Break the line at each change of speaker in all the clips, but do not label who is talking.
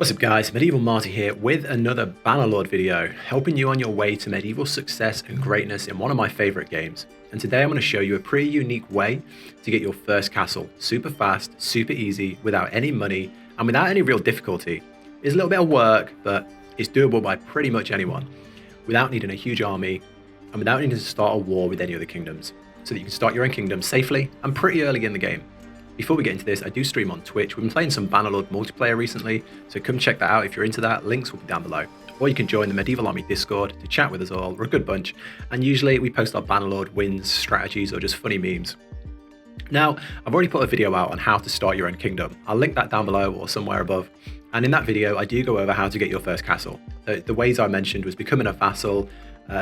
What's up guys, Medieval Marty here with another Bannerlord video, helping you on your way to medieval success and greatness in one of my favourite games. And today I'm going to show you a pretty unique way to get your first castle, super fast, super easy, without any money, and without any real difficulty. It's a little bit of work, but it's doable by pretty much anyone, without needing a huge army, and without needing to start a war with any other kingdoms, so that you can start your own kingdom safely and pretty early in the game. Before we get into this, I do stream on Twitch. We've been playing some Bannerlord multiplayer recently, so come check that out if you're into that. Links will be down below. Or you can join the Medieval Army Discord to chat with us all. We're a good bunch, and usually we post our Bannerlord wins, strategies, or just funny memes. Now, I've already put a video out on how to start your own kingdom. I'll link that down below or somewhere above. And in that video, I do go over how to get your first castle. The ways I mentioned was becoming a vassal,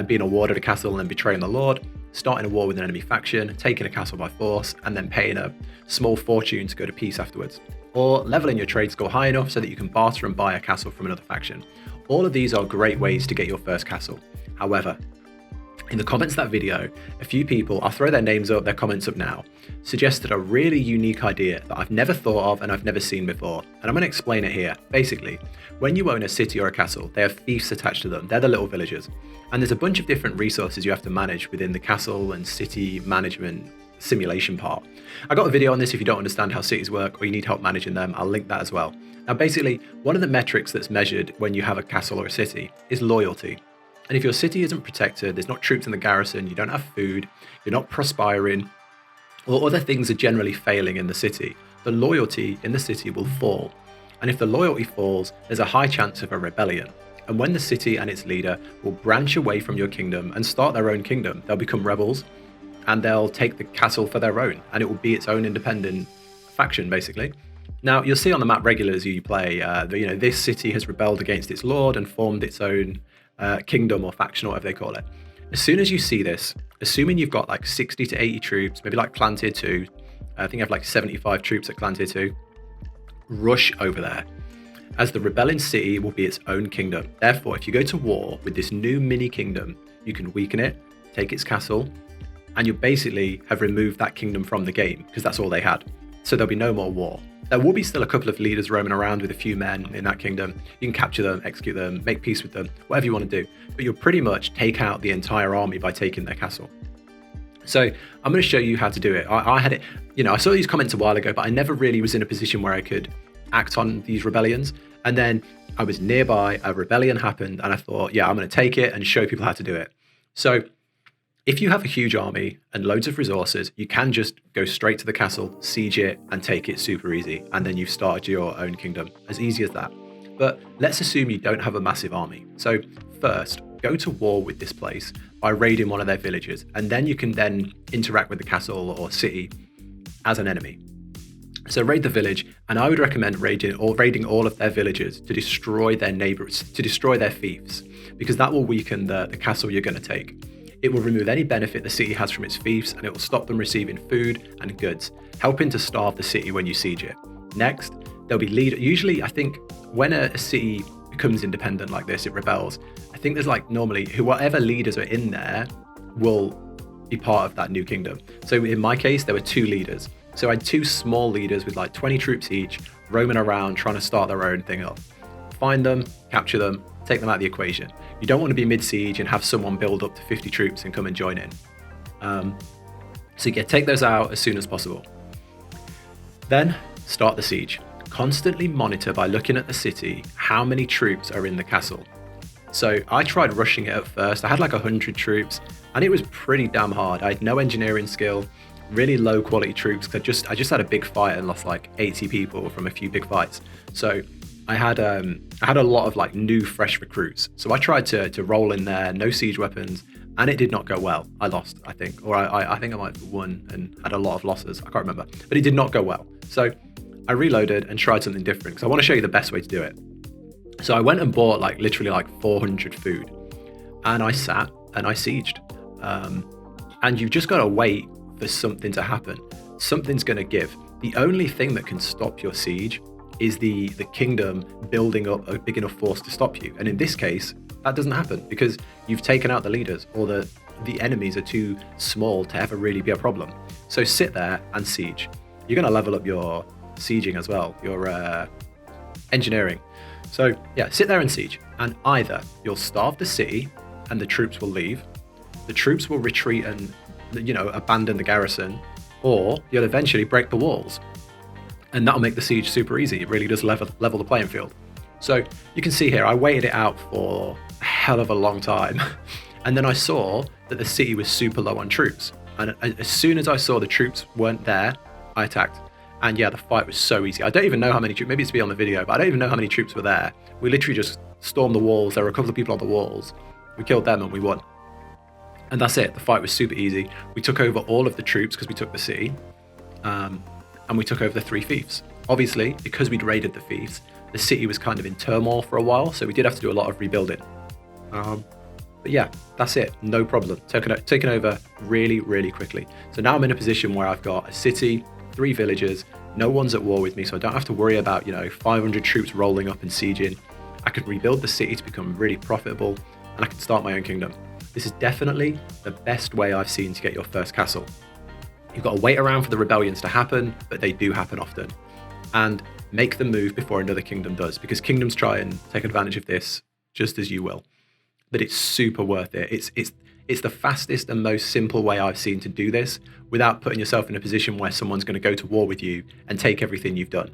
being awarded a castle and then betraying the Lord, starting a war with an enemy faction, taking a castle by force, and then paying a small fortune to go to peace afterwards. Or leveling your trade score high enough so that you can barter and buy a castle from another faction. All of these are great ways to get your first castle. However, in the comments of that video, a few people, I'll throw their names up, their comments up now, suggested a really unique idea that I've never thought of and I've never seen before. And I'm going to explain it here. Basically, when you own a city or a castle, they have fiefs attached to them. They're the little villagers. And there's a bunch of different resources you have to manage within the castle and city management simulation part. I got a video on this if you don't understand how cities work or you need help managing them. I'll link that as well. Now, basically, one of the metrics that's measured when you have a castle or a city is loyalty. And if your city isn't protected, there's not troops in the garrison, you don't have food, you're not prospiring, or other things are generally failing in the city, the loyalty in the city will fall. And if the loyalty falls, there's a high chance of a rebellion. And when the city and its leader will branch away from your kingdom and start their own kingdom, they'll become rebels and they'll take the castle for their own, and it will be its own independent faction, basically. Now, you'll see on the map regularly as you play, this city has rebelled against its lord and formed its own kingdom or faction or whatever they call it. As soon as you see this, assuming you've got like 60 to 80 troops, maybe like Clan Tier 2, I think I have like 75 troops at Clan Tier 2, rush over there, as the rebelling city will be its own kingdom. Therefore, if you go to war with this new mini kingdom, you can weaken it, take its castle, and you basically have removed that kingdom from the game because that's all they had. So there'll be no more war. There will be still a couple of leaders roaming around with a few men in that kingdom. You can capture them, execute them, make peace with them, whatever you want to do. But you'll pretty much take out the entire army by taking their castle. So I'm going to show you how to do it. I had it, I saw these comments a while ago, but I never really was in a position where I could act on these rebellions. And then I was nearby, a rebellion happened, and I thought, yeah, I'm going to take it and show people how to do it. So if you have a huge army and loads of resources, you can just go straight to the castle, siege it, and take it super easy. And then you've started your own kingdom. As easy as that. But let's assume you don't have a massive army. So first, go to war with this place by raiding one of their villages. And then you can then interact with the castle or city as an enemy. So raid the village, and I would recommend raiding all of their villagers to destroy their neighbors, to destroy their fiefs, because that will weaken the castle you're going to take. It will remove any benefit the city has from its fiefs, and it will stop them receiving food and goods, helping to starve the city when you siege it. Next, there'll be usually, I think, when a city becomes independent like this, it rebels, I think there's like normally whatever leaders are in there will be part of that new kingdom. So in my case, there were 2 leaders. So I had 2 small leaders with like 20 troops each, roaming around trying to start their own thing up. Find them, capture them, take them out of the equation. You don't want to be mid-siege and have someone build up to 50 troops and come and join in. So yeah, take those out as soon as possible. Then start the siege. Constantly monitor by looking at the city how many troops are in the castle. So I tried rushing it at first. I had like 100 troops and it was pretty damn hard. I had no engineering skill, really low quality troops. I just had a big fight and lost like 80 people from a few big fights. So I had a lot of like new fresh recruits. So I tried to roll in there, no siege weapons, and it did not go well. I lost, I think, or I think I might have won and had a lot of losses. I can't remember, but it did not go well. So I reloaded and tried something different because I want to show you the best way to do it. So I went and bought like literally like 400 food, and I sat and I sieged. And you've just got to wait for something to happen. Something's going to give. The only thing that can stop your siege is the kingdom building up a big enough force to stop you. And in this case, that doesn't happen because you've taken out the leaders, or the enemies are too small to ever really be a problem. So sit there and siege. You're going to level up your sieging as well, your engineering. So yeah, sit there and siege, and either you'll starve the city and the troops will leave, the troops will retreat and abandon the garrison, or you'll eventually break the walls, and that'll make the siege super easy. It really does level the playing field. So you can see here, I waited it out for a hell of a long time, and then I saw that the city was super low on troops, and as soon as I saw the troops weren't there, I attacked. And yeah, the fight was so easy. I don't even know how many troops, maybe it's beyond the video, but I don't even know how many troops were there. We literally just stormed the walls. There were a couple of people on the walls. We killed them and we won. And that's it. The fight was super easy. We took over all of the troops because we took the city. And we took over the 3 fiefs. Obviously, because we'd raided the fiefs, the city was kind of in turmoil for a while, so we did have to do a lot of rebuilding. But yeah, that's it. No problem. Taken over really, really quickly. So now I'm in a position where I've got a city, 3 villages, no one's at war with me, so I don't have to worry about 500 troops rolling up and sieging. I can rebuild the city to become really profitable, and I can start my own kingdom. This is definitely the best way I've seen to get your first castle. You've got to wait around for the rebellions to happen, but they do happen often. And make the move before another kingdom does, because kingdoms try and take advantage of this just as you will. But it's super worth it. It's the fastest and most simple way I've seen to do this without putting yourself in a position where someone's going to go to war with you and take everything you've done.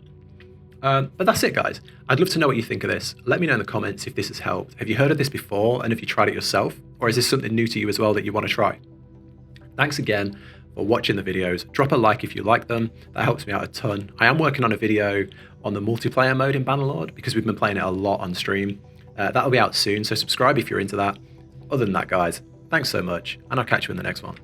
But that's it, guys. I'd love to know what you think of this. Let me know in the comments if this has helped. Have you heard of this before, and have you tried it yourself? Or is this something new to you as well that you want to try? Thanks again for watching the videos. Drop a like if you like them. That helps me out a ton. I am working on a video on the multiplayer mode in Bannerlord because we've been playing it a lot on stream. That'll be out soon, so subscribe if you're into that. Other than that, guys, thanks so much, and I'll catch you in the next one.